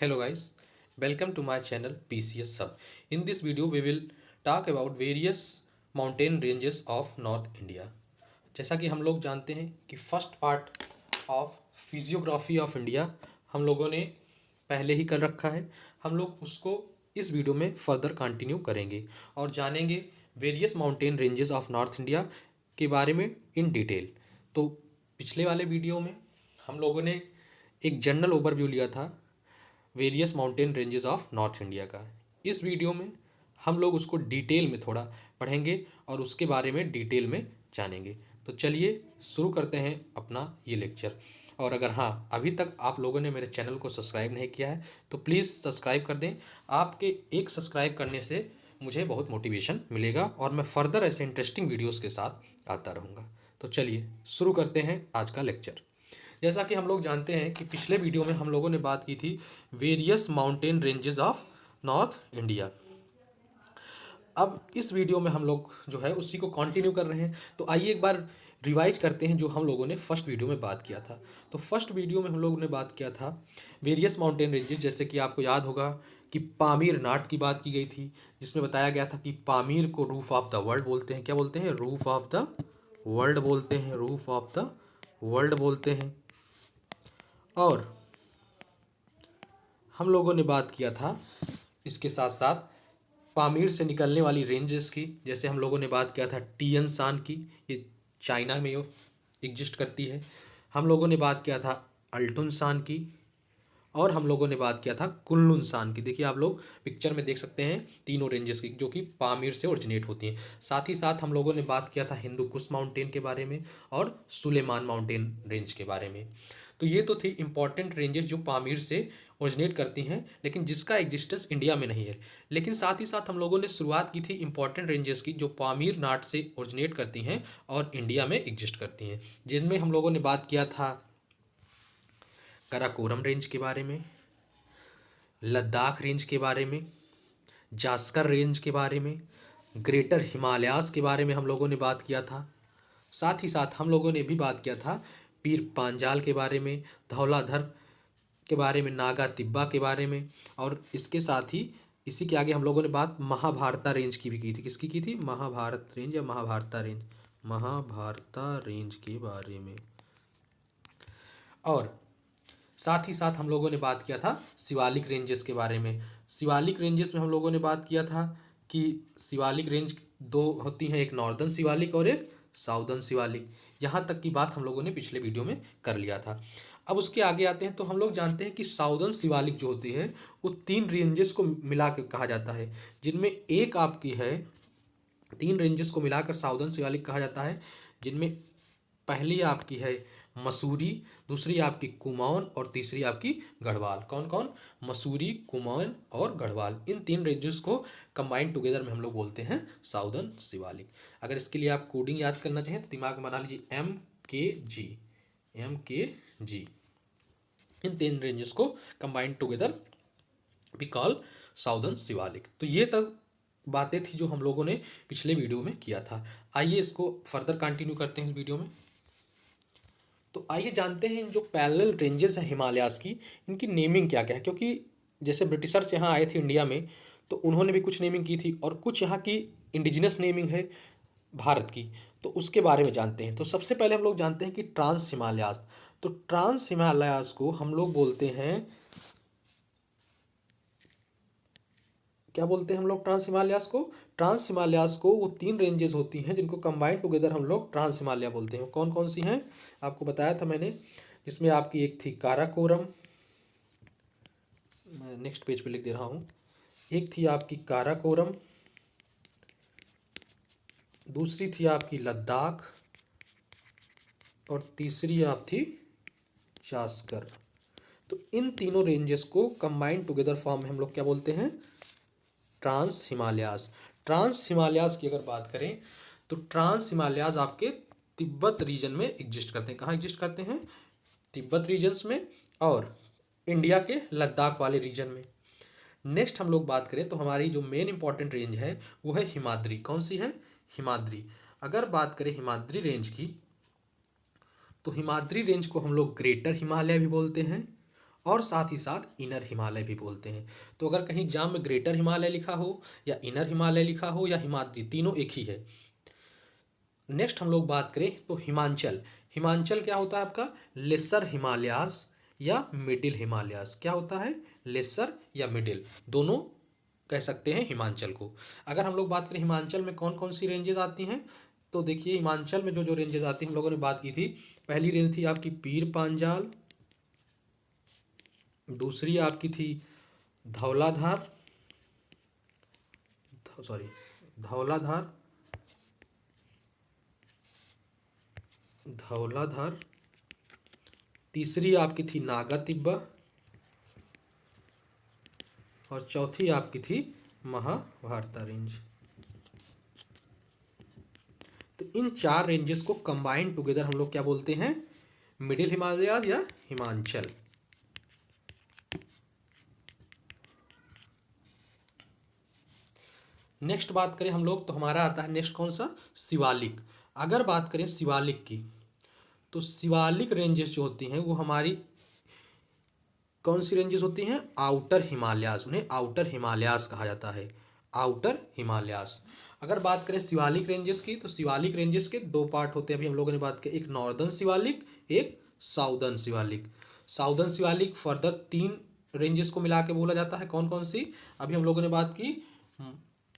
Hello guys, welcome to my channel PCS Sub. In this video we will talk about various mountain ranges of North India. जैसा कि हम लोग जानते हैं कि first part of physiography of India हम लोगों ने पहले ही कर रखा है। हम लोग उसको इस वीडियो में फर्दर कंटिन्यू करेंगे और जानेंगे various mountain ranges of north India के बारे में इन डिटेल। तो पिछले वाले वीडियो में हम लोगों ने एक जनरल ओवरव्यू लिया था various mountain ranges of north India का। इस वीडियो में हम लोग उसको डिटेल में थोड़ा पढ़ेंगे और उसके बारे में डिटेल में जानेंगे। तो चलिए शुरू करते हैं अपना ये लेक्चर। और अगर हाँ अभी तक आप लोगों ने मेरे चैनल को सब्सक्राइब नहीं किया है तो प्लीज़ सब्सक्राइब कर दें। आपके एक सब्सक्राइब करने से मुझे बहुत मोटिवेशन मिलेगा और मैं फर्दर ऐसे इंटरेस्टिंग वीडियोज़ के साथ आता रहूँगा। तो चलिए शुरू करते हैं आज का लेक्चर। जैसा कि हम लोग जानते हैं कि पिछले वीडियो में हम लोगों ने बात की थी various mountain ranges of north India. अब इस वीडियो में हम लोग जो है उसी को कंटिन्यू कर रहे हैं। तो आइए एक बार रिवाइज करते हैं जो हम लोगों ने फर्स्ट वीडियो में बात किया था। तो फर्स्ट वीडियो में हम लोगों ने बात किया था वेरियस माउंटेन रेंजेस, जैसे कि आपको याद होगा कि पामीर नाट की बात की गई थी, जिसमें बताया गया था कि पामीर को रूफ ऑफ द वर्ल्ड बोलते हैं। क्या बोलते हैं? रूफ ऑफ द वर्ल्ड बोलते हैं। रूफ ऑफ द वर्ल्ड बोलते हैं। और हम लोगों ने बात किया था इसके साथ साथ पामीर से निकलने वाली रेंजेस की, जैसे हम लोगों ने बात किया था टियन शान की, ये चाइना में एग्जिस्ट करती है। हम लोगों ने बात किया था अल्टुन शान की और हम लोगों ने बात किया था कुनलुन शान की। देखिए आप लोग पिक्चर में देख सकते हैं तीनों रेंजेस की जो कि पामीर से ओरिजिनेट होती हैं। साथ ही साथ हम लोगों ने बात किया था हिंदू कुश माउंटेन के बारे में और सुलेमान माउंटेन रेंज के बारे में। तो ये तो थी इंपॉर्टेंट रेंजेस जो पामीर से ओरिजिनेट करती हैं, लेकिन जिसका एग्जिस्टेंस इंडिया में नहीं है। लेकिन साथ ही साथ हम लोगों ने शुरुआत की थी इंपॉर्टेंट रेंजेस की जो पामीर नाट से ओरिजिनेट करती हैं और इंडिया में एग्जिस्ट करती हैं, जिनमें हम लोगों ने बात किया था काराकोरम रेंज के बारे में, लद्दाख रेंज के बारे में, जास्कर रेंज के बारे में, ग्रेटर हिमालयाज के बारे में हम लोगों ने बात किया था। साथ ही साथ हम लोगों ने भी बात किया था पीर पांजाल के बारे में, धौलाधर के बारे में, नागा तिब्बा के बारे में। और इसके साथ ही इसी के आगे हम लोगों ने बात महाभारता रेंज की भी की थी। किसकी की थी? महाभारत रेंज या महाभारता रेंज, महाभारता रेंज के बारे में। और साथ ही साथ हम लोगों ने बात किया था शिवालिक रेंजेस के बारे में। शिवालिक रेंजेस में हम लोगों ने बात किया था कि शिवालिक रेंज दो होती हैं, एक नॉर्दर्न शिवालिक और एक साउदर्न शिवालिक। यहाँ तक की बात हम लोगों ने पिछले वीडियो में कर लिया था। अब उसके आगे आते हैं तो हम लोग जानते हैं कि साउदर्न शिवालिक जो होती है वो तीन रेंजेस को मिला के कहा जाता है, जिनमें एक आपकी है, तीन रेंजेस को मिलाकर साउदर्न शिवालिक कहा जाता है, जिनमें पहली आपकी है मसूरी, दूसरी आपकी कुमाऊन और तीसरी आपकी गढ़वाल। कौन कौन? मसूरी, कुमाऊन और गढ़वाल। इन तीन रेंजेस को कंबाइंड टुगेदर में हम लोग बोलते हैं साउदर्न शिवालिक। अगर इसके लिए आप कोडिंग याद करना चाहें तो दिमाग में बना लीजिए MKG, MKG। इन तीन रेंजेस को combined together we call southern Shivalik. तो ये तक बातें थी जो हम लोगों ने पिछले वीडियो में किया था। आइए इसको फर्दर कंटिन्यू करते हैं इस वीडियो में। तो आइए जानते हैं जो पैरेलल रेंजेस हैं हिमालयाज की, इनकी नेमिंग क्या क्या है। क्योंकि जैसे ब्रिटिशर्स यहाँ आए थे इंडिया में तो उन्होंने भी कुछ नेमिंग की थी और कुछ यहाँ की इंडिजिनस नेमिंग है भारत की, तो उसके बारे में जानते हैं। तो सबसे पहले हम लोग जानते हैं कि ट्रांस हिमालयाज। तो ट्रांस हिमालयाज को हम लोग बोलते हैं, क्या बोलते हैं हम लोग ट्रांस हिमालयाज को? ट्रांस हिमालयाज को वो तीन रेंजेस होती हैं जिनको कंबाइंड टुगेदर हम लोग ट्रांस हिमालय बोलते हैं। कौन कौन सी हैं आपको बताया था मैंने, जिसमें आपकी एक थी काराकोरम, मैं नेक्स्ट पेज पे लिख दे रहा हूँ। एक थी आपकी काराकोरम, दूसरी थी आपकी लद्दाख और तीसरी आप थी जास्कर। तो इन तीनों रेंजेस को कंबाइंड टुगेदर फॉर्म में हम लोग क्या बोलते हैं? ट्रांस हिमालयाज। ट्रांस हिमालयाज की अगर बात करें तो ट्रांस हिमालयाज आपके तिब्बत रीजन में एग्जिस्ट करते हैं। कहाँ एग्जिस्ट करते हैं? तिब्बत रीजन्स में और इंडिया के लद्दाख वाले रीजन में। नेक्स्ट हम लोग बात करें तो हमारी जो मेन इंपॉर्टेंट रेंज है वो है हिमाद्री। कौन सी है? हिमाद्री। अगर बात करें हिमाद्री रेंज की तो हिमाद्री रेंज को हम लोग ग्रेटर हिमालय भी बोलते हैं और साथ ही साथ इनर हिमालय भी बोलते हैं। तो अगर कहीं एग्जाम में ग्रेटर हिमालय लिखा हो या इनर हिमालय लिखा हो या हिमाद्री, तीनों एक ही है। नेक्स्ट हम लोग बात करें तो हिमांचल। हिमांचल क्या होता है आपका? लेसर हिमालयाज या मिडिल हिमालयाज। क्या होता है? लेसर या मिडिल, दोनों कह सकते हैं हिमांचल को। अगर हम लोग बात करें हिमांचल में कौन कौन सी रेंजेस आती हैं, तो देखिए हिमांचल में जो जो रेंजेस आती हैं हम लोगों ने बात की थी। पहली रेंज थी आपकी पीर पांजाल, दूसरी आपकी थी धौलाधार, सॉरी धौलाधार, धौलाधार, तीसरी आपकी थी नागा तिब्बा और चौथी आपकी थी महाभारता रेंज। तो इन चार रेंजेस को कंबाइंड टुगेदर हम लोग क्या बोलते हैं? मिडिल हिमालयाज या हिमांचल। नेक्स्ट बात करें हम लोग तो हमारा आता है नेक्स्ट कौन सा? शिवालिक। अगर बात करें शिवालिक की तो शिवालिक रेंजेस जो होती हैं वो हमारी कौन सी रेंजेस होती हैं? आउटर हिमालयाज, उन्हें आउटर हिमालयाज कहा जाता है, आउटर हिमालयाज। अगर बात करें शिवालिक रेंजेस की तो शिवालिक रेंजेस के दो पार्ट होते हैं, अभी हम लोगों ने बात की, एक नॉर्दर्न शिवालिक, एक southern Shivalik. Southern Shivalik further तीन रेंजेस को मिला के बोला जाता है, कौन कौन सी? अभी हम लोगों ने बात की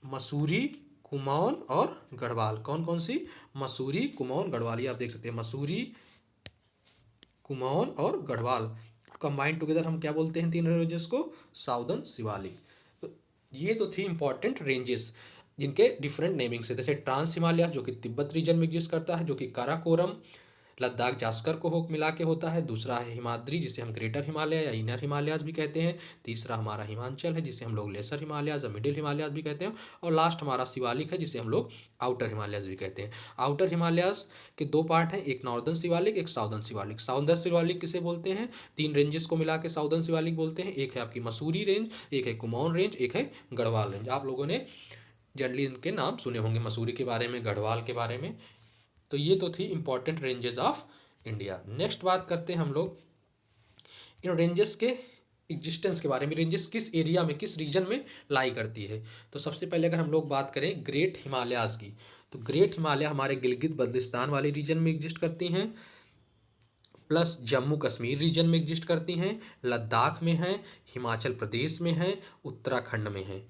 मसूरी, कुमाऊन और गढ़वाल। कौन कौन सी? मसूरी, कुमाऊन, गढ़वाल। ये आप देख सकते हैं मसूरी, कुमाऊन और गढ़वाल कंबाइंड टुगेदर हम क्या बोलते हैं तीन रेंजेस को? साउदर्न शिवालिक। तो ये तो थी इंपॉर्टेंट रेंजेस जिनके डिफरेंट नेमिंग से, जैसे ट्रांस हिमालय जो कि तिब्बत रीजन में एग्जिस्ट करता है, जो कि काराकोरम लद्दाख जास्कर को मिला के होता है। दूसरा है हिमाद्री जिसे हम ग्रेटर हिमालय या इनर हिमालयाज भी कहते हैं। तीसरा हमारा हिमांचल है जिसे हम लोग लेसर हिमालयाज या मिडिल हिमालयाज भी कहते हैं। और लास्ट हमारा शिवालिक है जिसे हम लोग आउटर हिमालयाज भी कहते हैं। आउटर हिमालयाज के दो पार्ट हैं, एक नॉर्दर्न शिवालिक, एक साउदर्न शिवालिक। साउदर्न शिवालिक किसे बोलते हैं? तीन रेंजेस को मिला के साउदर्न शिवालिक बोलते हैं। एक है आपकी मसूरी रेंज, एक है कुमाऊन रेंज, एक है गढ़वाल रेंज। आप लोगों ने जनरली इनके नाम सुने होंगे, मसूरी के बारे में, गढ़वाल के बारे में। तो ये तो थी important ranges of India. Next बात करते हैं हम लोग इन रेंजेस के एग्जिस्टेंस के बारे में, रेंजेस किस एरिया में, किस रीजन में लाई करती है। तो सबसे पहले अगर हम लोग बात करें ग्रेट हिमालयाज की तो ग्रेट हिमालय हमारे गिलगित बल्तिस्तान वाले रीजन में एग्जिस्ट करती हैं, प्लस जम्मू कश्मीर रीजन में एग्जिस्ट करती हैं, लद्दाख में हैं, हिमाचल प्रदेश में हैं, उत्तराखंड में हैं।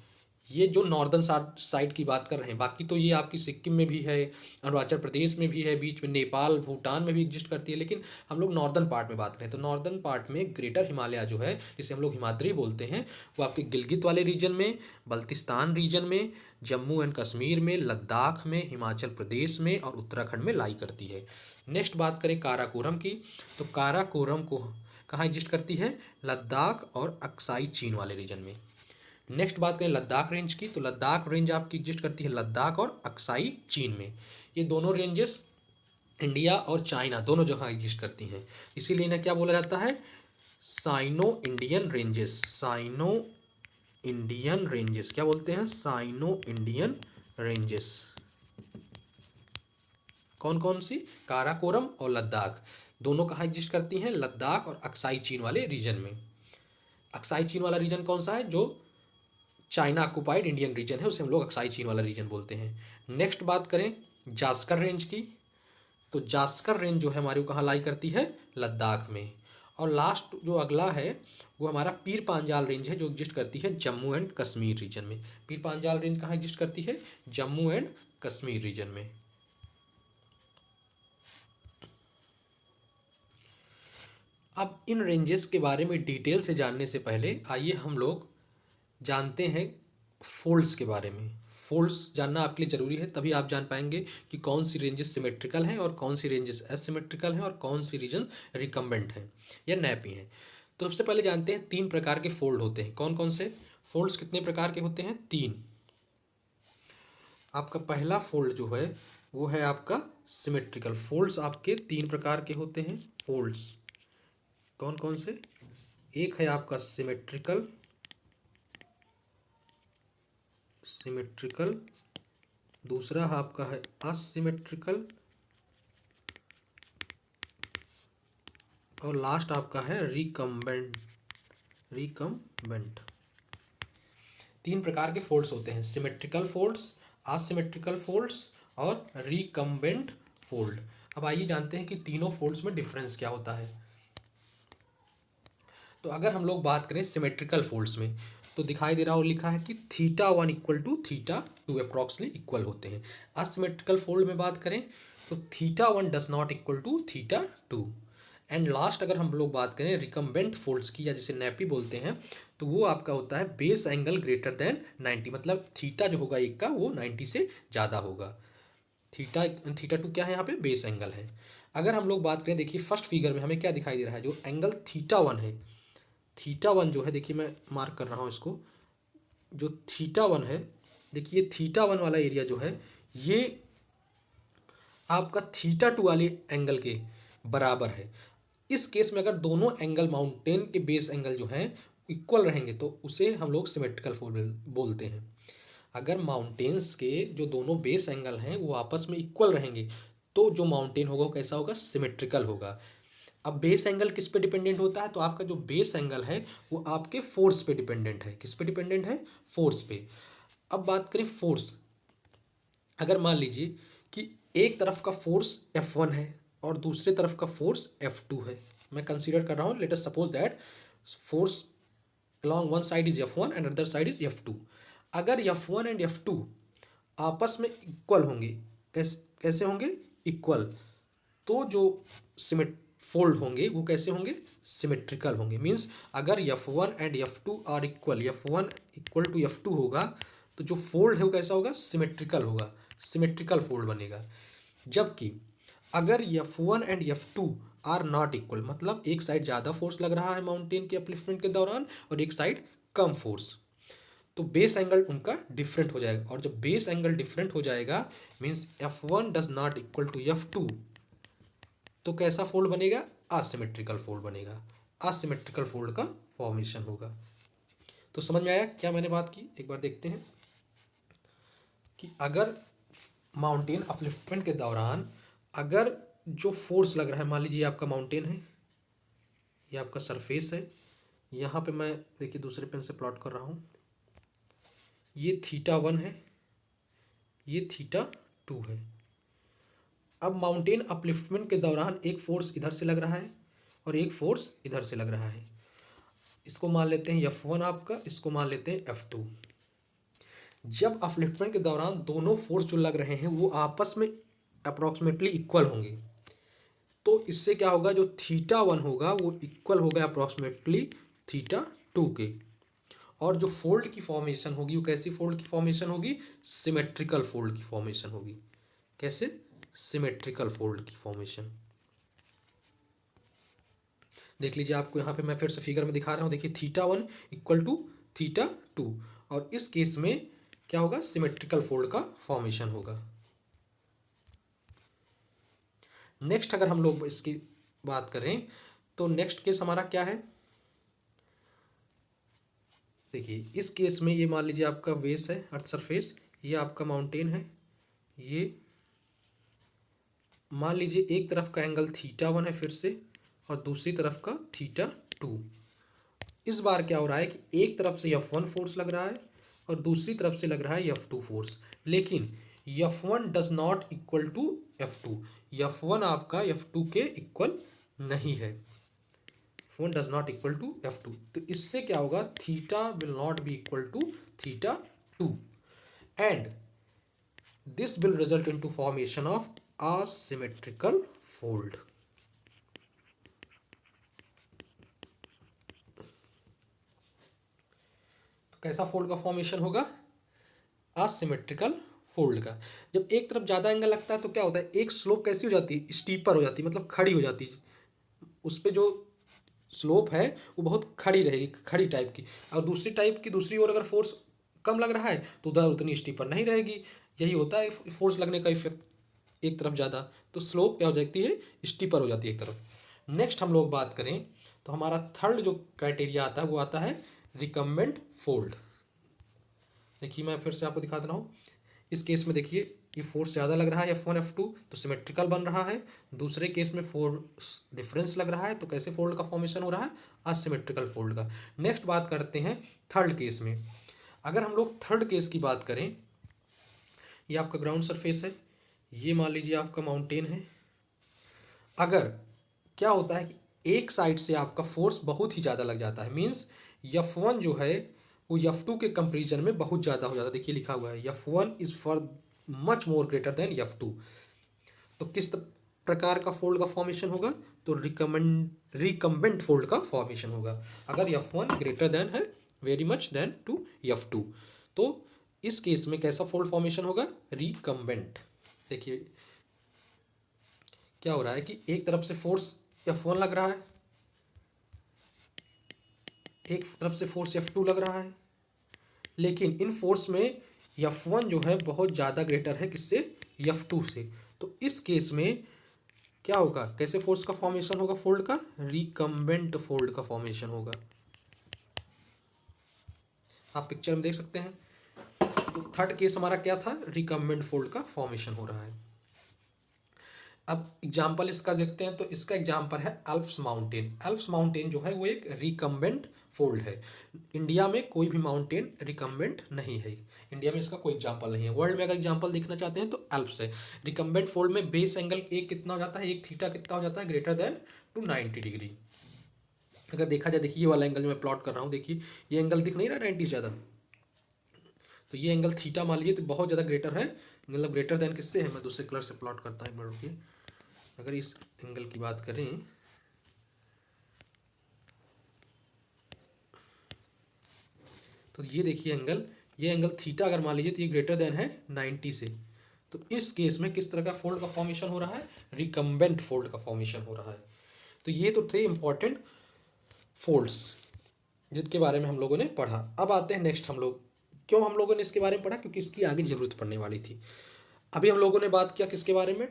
ये जो नॉर्दर्न साइड की बात कर रहे हैं, बाकी तो ये आपकी सिक्किम में भी है, अरुणाचल प्रदेश में भी है, बीच में नेपाल भूटान में भी एग्जिस्ट करती है, लेकिन हम लोग नॉर्दर्न पार्ट में बात करें तो नॉर्दर्न पार्ट में ग्रेटर हिमालय जो है जिसे हम लोग हिमाद्री बोलते हैं, वो आपके गिलगित वाले रीजन में, बल्तिस्तान रीजन में, जम्मू एंड कश्मीर में, लद्दाख में, हिमाचल प्रदेश में और उत्तराखंड में लाई करती है। नेक्स्ट बात करें काराकोरम की तो काराकोरम को कहाँ एग्जिस्ट करती है? लद्दाख और अक्साई चीन वाले रीजन में। नेक्स्ट बात करें लद्दाख रेंज की तो लद्दाख रेंज आपकी एग्जिस्ट करती है लद्दाख और अक्साई चीन में। ये दोनों रेंजेस इंडिया और चाइना दोनों जगह एग्जिस्ट करती हैं, इसीलिए इन्हें क्या बोला जाता है? Sino Indian ranges. Sino Indian ranges क्या बोलते हैं? Sino Indian ranges. कौन कौन सी? काराकोरम और लद्दाख दोनों कहाँ एग्जिस्ट करती हैं? लद्दाख और अक्साई चीन वाले रीजन में। अक्साई चीन वाला रीजन कौन सा है? जो चाइना ऑक्युपाइड इंडियन रीजन है उसे हम लोग अक्साई चीन वाला रीजन बोलते हैं। नेक्स्ट बात करें जास्कर रेंज की तो जास्कर रेंज जो है हमारी कहाँ लाई करती है? लद्दाख में। और लास्ट जो अगला है वो हमारा पीर पांजाल रेंज है जो एग्जिस्ट करती है जम्मू एंड कश्मीर रीजन में। पीर पांजाल रेंज कहाँ एग्जिस्ट करती है? जम्मू एंड कश्मीर रीजन में। अब इन रेंजेस के बारे में डिटेल से जानने से पहले आइए हम लोग जानते हैं फोल्ड्स के बारे में। फोल्ड्स जानना आपके लिए ज़रूरी है, तभी आप जान पाएंगे कि कौन सी रेंजेस सिमेट्रिकल हैं और कौन सी रेंजेस एसिमेट्रिकल हैं और कौन सी रीजन रिकम्बेंट हैं या नैपी हैं। तो सबसे पहले जानते हैं तीन प्रकार के फोल्ड होते हैं। कौन कौन से फोल्ड्स कितने प्रकार के होते हैं? तीन। आपका पहला फोल्ड जो है वो है आपका सिमेट्रिकल। फोल्ड्स आपके तीन प्रकार के होते हैं। फोल्ड्स कौन कौन से? एक है आपका सिमेट्रिकल, सिमेट्रिकल, दूसरा आपका है असिमेट्रिकल और लास्ट आपका है रिकम्बेंट। रिकम्बेंट। तीन प्रकार के फोल्ड्स होते हैं, सिमेट्रिकल फोल्ड्स, असिमेट्रिकल फोल्ड्स और रिकम्बेंट फोल्ड। अब आइए जानते हैं कि तीनों फोल्ड्स में डिफरेंस क्या होता है। तो अगर हम लोग बात करें सिमेट्रिकल फोल्ड्स में, तो दिखाई दे रहा हो लिखा है कि θ1 इक्वल टू θ2 अप्रॉक्सिमेटली इक्वल होते हैं। असिमेट्रिकल फोल्ड में बात करें तो θ1 does not equal to θ2। And last अगर हम लोग बात करें रिकम्बेंट फोल्ड्स की, या जिसे नैपी बोलते हैं, तो वो आपका होता है बेस एंगल ग्रेटर देन 90, मतलब थीटा जो होगा एक का वो 90 से ज़्यादा होगा। θ2 क्या है, यहाँ पे बेस एंगल है। अगर हम लोग बात करें, देखिए फर्स्ट फिगर में हमें क्या दिखाई दे रहा है, जो एंगल θ1 है, θ1 जो है, देखिए मैं मार्क कर रहा हूँ इसको, जो θ1 है, देखिए θ1 वाला एरिया जो है ये आपका θ2 वाले एंगल के बराबर है। इस केस में अगर दोनों एंगल माउंटेन के बेस एंगल जो हैं इक्वल रहेंगे तो उसे हम लोग सिमेट्रिकल फोल्ड बोलते हैं। अगर माउंटेन्स के जो दोनों बेस एंगल हैं वो आपस में इक्वल रहेंगे तो जो माउंटेन होगा वो कैसा होगा, सिमेट्रिकल होगा। अब बेस एंगल किस पे डिपेंडेंट होता है, तो आपका जो बेस एंगल है वो आपके फोर्स पे डिपेंडेंट है। किस पे डिपेंडेंट है, फोर्स पे। अब बात करें फोर्स, अगर मान लीजिए कि एक तरफ का फोर्स F1 है और दूसरे तरफ का फोर्स F2 है, मैं कंसीडर कर रहा हूँ, let us suppose that force along one side is F1 and other side is F2। अगर F1 एंड F2 आपस में इक्वल होंगे, कैसे होंगे, इक्वल, तो जो सिमेट फोल्ड होंगे वो कैसे होंगे, सिमेट्रिकल होंगे। मींस अगर F1 and F2 are equal, F1 equal to F2 होगा तो जो फोल्ड है वो कैसा होगा, सिमेट्रिकल होगा, सिमेट्रिकल फोल्ड बनेगा। जबकि अगर F1 and F2 are not equal, मतलब एक साइड ज़्यादा फोर्स लग रहा है माउंटेन के अपलिफ्टमेंट के दौरान और एक साइड कम फोर्स, तो बेस एंगल उनका डिफरेंट हो जाएगा। और जब बेस एंगल डिफरेंट हो जाएगा means F1 does not equal to F2, तो कैसा फोल्ड बनेगा, असिमेट्रिकल फोल्ड बनेगा, असिमेट्रिकल फोल्ड का फॉर्मेशन होगा। तो समझ में आया क्या मैंने बात की। एक बार देखते हैं कि अगर माउंटेन अपलिफ्टमेंट के दौरान अगर जो फोर्स लग रहा है, मान लीजिए आपका माउंटेन है, ये आपका सरफेस है, यहाँ पे मैं देखिए दूसरे पेन से प्लॉट कर रहा हूँ, ये θ1 है, ये θ2 है। अब माउंटेन अपलिफ्टमेंट के दौरान एक फोर्स इधर से लग रहा है और एक फोर्स इधर से लग रहा है। इसको मान लेते हैं F1 आपका, इसको मान लेते हैं F2। जब अपलिफ्टमेंट के दौरान दोनों फोर्स जो लग रहे हैं वो आपस में अप्रॉक्सीमेटली इक्वल होंगे, तो इससे क्या होगा, जो θ1 होगा वो इक्वल होगा अप्रॉक्सीमेटली θ2 के। और जो फोल्ड की फॉर्मेशन होगी वो कैसी फोल्ड की फॉर्मेशन होगी, सिमेट्रिकल फोल्ड की फॉर्मेशन होगी। कैसे, सिमेट्रिकल फोल्ड की फॉर्मेशन। देख लीजिए, आपको यहाँ पे मैं फिर से फिगर में दिखा रहा हूँ, देखिए θ1 इक्वल टू θ2, और इस केस में क्या होगा, सिमेट्रिकल फोल्ड का फॉर्मेशन होगा। नेक्स्ट अगर हम लोग इसकी बात करें तो नेक्स्ट केस हमारा क्या है, देखिए इस केस में ये मान लीजिए आपका बेस है, अर्थ सरफेस, ये आपका माउंटेन है, ये मान लीजिए एक तरफ का एंगल θ1 है फिर से और दूसरी तरफ का θ2। इस बार क्या हो रहा है कि एक तरफ से F1 फोर्स लग रहा है और दूसरी तरफ से लग रहा है F2 फोर्स, लेकिन F1 does not equal to F2, F1 आपका F2 के इक्वल नहीं है, F1 does not equal to F2। तो इससे क्या होगा, theta will not be equal to θ2 and this will result into formation of asymmetrical fold। तो कैसा फोल्ड का फॉर्मेशन होगा, असिमेट्रिकल फोल्ड का। जब एक तरफ ज़्यादा एंगल लगता है तो क्या होता है, एक स्लोप कैसी हो जाती है, स्टीपर हो जाती है, मतलब खड़ी हो जाती है, उस पर जो स्लोप है वो बहुत खड़ी रहेगी, खड़ी टाइप की। और दूसरी टाइप की दूसरी ओर अगर फोर्स कम लग रहा है तो उधर उतनी स्टीपर नहीं रहेगी। यही होता है फोर्स लगने का इफेक्ट, एक तरफ ज़्यादा तो स्लोप क्या हो जाती है, स्टीपर हो जाती है एक तरफ। नेक्स्ट हम लोग बात करें तो हमारा थर्ड जो क्राइटेरिया आता है वो आता है रिकम्बेंट फोल्ड। देखिए मैं फिर से आपको दिखा दे रहा हूँ, इस केस में देखिए ये फोर्स ज़्यादा लग रहा है F1 F2 तो सिमेट्रिकल बन रहा है। दूसरे केस में फोर्स डिफरेंस लग रहा है तो कैसे फोल्ड का फॉर्मेशन हो रहा है, असिमेट्रिकल फोल्ड का। नेक्स्ट बात करते हैं थर्ड केस में। अगर हम लोग थर्ड केस की बात करें, ये आपका ग्राउंड सरफेस है, ये मान लीजिए आपका माउंटेन है। अगर क्या होता है कि एक साइड से आपका फोर्स बहुत ही ज़्यादा लग जाता है, मीन्स F1 जो है वो F2 के कंपेरिजन में बहुत ज़्यादा हो जाता है। देखिए लिखा हुआ है F1 is for much more greater than F2। तो किस प्रकार का फोल्ड का फॉर्मेशन होगा, तो रिकम्बेंट फोल्ड का फॉर्मेशन होगा अगर F1 ग्रेटर देन है very much than to F2। तो इस केस में कैसा फोल्ड फॉर्मेशन होगा, रिकम्बेंट। देखिए क्या हो रहा है कि एक तरफ से फोर्स F1 लग रहा है, एक तरफ से फोर्स F2 लग रहा है, लेकिन इन फोर्स में F1 जो है बहुत ज़्यादा ग्रेटर है किससे, F2 से। तो इस केस में क्या होगा, कैसे फोर्स का फॉर्मेशन होगा, फोल्ड का रिकम्बेंट फोल्ड का फॉर्मेशन होगा। आप पिक्चर में देख सकते हैं। तो थर्ड केस हमारा क्या था, रिकम्बेंट फोल्ड का फॉर्मेशन हो रहा है। अब एग्जाम्पल इसका देखते हैं, तो इसका एग्जाम्पल है अल्प्स माउंटेन। अल्प्स माउंटेन जो है वो एक रिकम्बेंट फोल्ड है। इंडिया में कोई भी माउंटेन रिकम्बेंट नहीं है, इंडिया में इसका कोई एग्जाम्पल नहीं है। वर्ल्ड में अगर एग्जाम्पल देखना चाहते हैं तो अल्प्स है। रिकम्बेंट फोल्ड में बेस एंगल एक कितना हो जाता है, एक थीटा कितना हो जाता है, ग्रेटर देन टू 90 डिग्री। अगर देखा जाए, देखिए ये वाला एंगल जो मैं प्लॉट कर रहा हूँ, देखिए ये एंगल दिख नहीं रहा 90 ज़्यादा, तो ये एंगल थीटा मान लीजिए तो बहुत ज़्यादा ग्रेटर है, मतलब ग्रेटर देन किससे है, मैं दूसरे कलर से प्लॉट करता हूँ एक मिनट रुकिए। अगर इस एंगल की बात करें तो ये देखिए एंगल, ये एंगल थीटा अगर मान लीजिए तो ये ग्रेटर देन है 90 से। तो इस केस में किस तरह का फोल्ड का फॉर्मेशन हो रहा है, रिकम्बेंट फोल्ड का फॉर्मेशन हो रहा है। तो ये तो थे इंपॉर्टेंट फोल्ड्स जिनके बारे में हम लोगों ने पढ़ा। अब आते हैं नेक्स्ट, हम लोग क्यों हम लोगों ने इसके बारे में पढ़ा, क्योंकि इसकी आगे जरूरत पड़ने वाली थी। अभी हम लोगों ने बात किया किसके बारे में,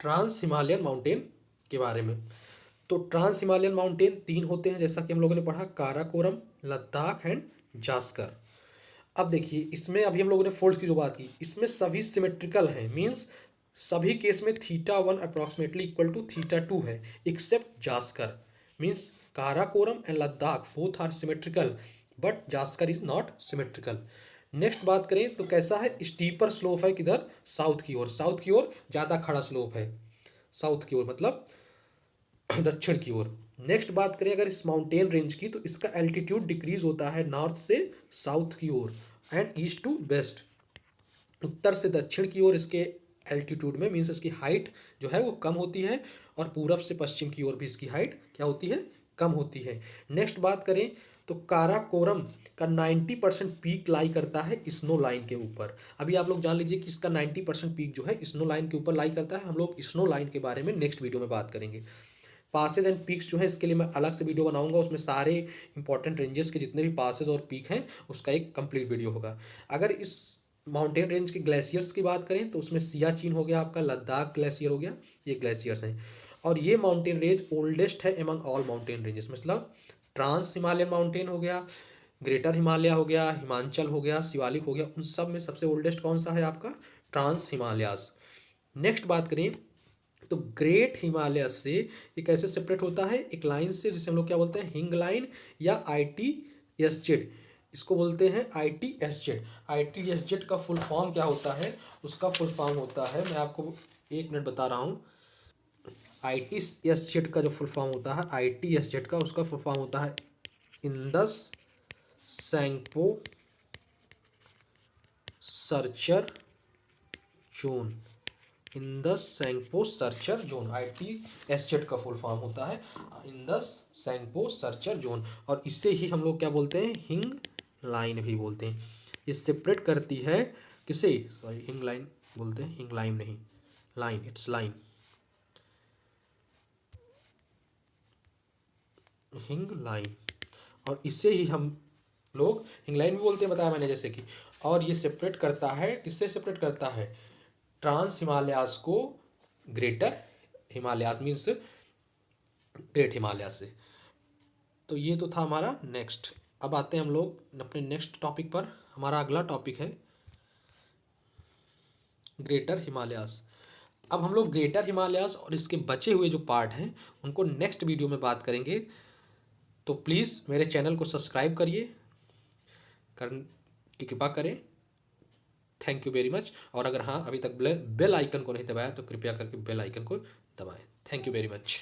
ट्रांस हिमालयन माउंटेन के बारे में। तो ट्रांस हिमालयन माउंटेन तीन होते हैं, जैसा कि हम लोगों ने पढ़ा, काराकोरम, लद्दाख एंड जास्कर। अब देखिए इसमें अभी हम लोगों ने फोल्ड्स की जो बात की, इसमें सभी सिमेट्रिकल हैं, मींस सभी केस में θ1 अप्रॉक्सीमेटली इक्वल टू θ2 है, except Zanskar. Means Karakoram and Ladakh both are symmetrical but Zanskar is not symmetrical. Next बात करें तो कैसा है, स्टीपर स्लोप है, किधर, साउथ की ओर, साउथ की ओर ज़्यादा खड़ा स्लोप है, साउथ की ओर मतलब दक्षिण की ओर। नेक्स्ट बात करें अगर इस माउंटेन रेंज की, तो इसका एल्टीट्यूड डिक्रीज होता है नॉर्थ से साउथ की ओर एंड ईस्ट टू वेस्ट, उत्तर से दक्षिण की ओर इसके एल्टीट्यूड में, मीन्स इसकी हाइट जो है वो कम होती है, और पूरब से पश्चिम की ओर भी इसकी हाइट क्या होती है, कम होती है। नेक्स्ट बात करें तो काराकोरम का 90% पीक लाई करता है स्नो लाइन के ऊपर। अभी आप लोग जान लीजिए कि इसका 90% पीक जो है स्नो लाइन के ऊपर लाई करता है। हम लोग स्नो लाइन के बारे में नेक्स्ट वीडियो में बात करेंगे। पासेज एंड पीक्स जो है इसके लिए मैं अलग से वीडियो बनाऊंगा, उसमें सारे इंपॉर्टेंट रेंजेस के जितने भी पासेज और पीक हैं उसका एक कंप्लीट वीडियो होगा। अगर इस माउंटेन रेंज के ग्लेशियर्स की बात करें तो उसमें सियाचिन हो गया, आपका लद्दाख ग्लेशियर हो गया, ये ग्लेशियर्स हैं। और ये माउंटेन रेंज ओल्डेस्ट है एमंग ऑल माउंटेन रेंजेस, मतलब ट्रांस हिमालयन माउंटेन हो गया, ग्रेटर हिमालय हो गया, हिमाचल हो गया, शिवालिक हो गया, उन सब में सबसे ओल्डेस्ट कौन सा है आपका, ट्रांस हिमालयास। नेक्स्ट बात करें तो ग्रेट हिमालय से ये कैसे सेपरेट होता है, एक लाइन से, जिसे हम लोग क्या बोलते हैं, हिंग लाइन या ITSZ, इसको बोलते हैं ITSZ। ITSZ का फुल फॉर्म क्या होता है, उसका फुल फॉर्म होता है, मैं आपको एक मिनट बता रहा हूँ। ITSZ का जो फुल फॉर्म होता है, ITSZ का उसका फुल फॉर्म होता है Indus Tsangpo suture zone, Indus Tsangpo suture zone, ITSZ का फुल फॉर्म होता है इंडस सैंगपो सर्चर जोन। और इससे ही हम लोग क्या बोलते हैं, हिंग लाइन भी बोलते हैं। ये सेपरेट करती है किसे, सॉरी हिंग लाइन बोलते हैं, हिंग लाइन नहीं, लाइन, इट्स लाइन, हिंग लाइन। और इससे ही हम लोग हिंग लाइन भी बोलते हैं, बताया मैंने जैसे कि। और ये सेपरेट करता है, किससे सेपरेट करता है, ट्रांस हिमालयास को greater Himalayas means great Himalaya से। तो ये तो था हमारा नेक्स्ट। अब आते हैं हम लोग अपने नेक्स्ट टॉपिक पर। हमारा अगला टॉपिक है ग्रेटर हिमालयास। अब हम लोग ग्रेटर हिमालयास और इसके बचे हुए जो पार्ट हैं उनको नेक्स्ट वीडियो में बात करेंगे। तो प्लीज़ मेरे चैनल को सब्सक्राइब करिए, की कृपा करें। Thank you very much. और अगर हाँ अभी तक बेल आइकन को नहीं दबाया तो कृपया करके बेल आइकन को दबाएं। Thank you very much.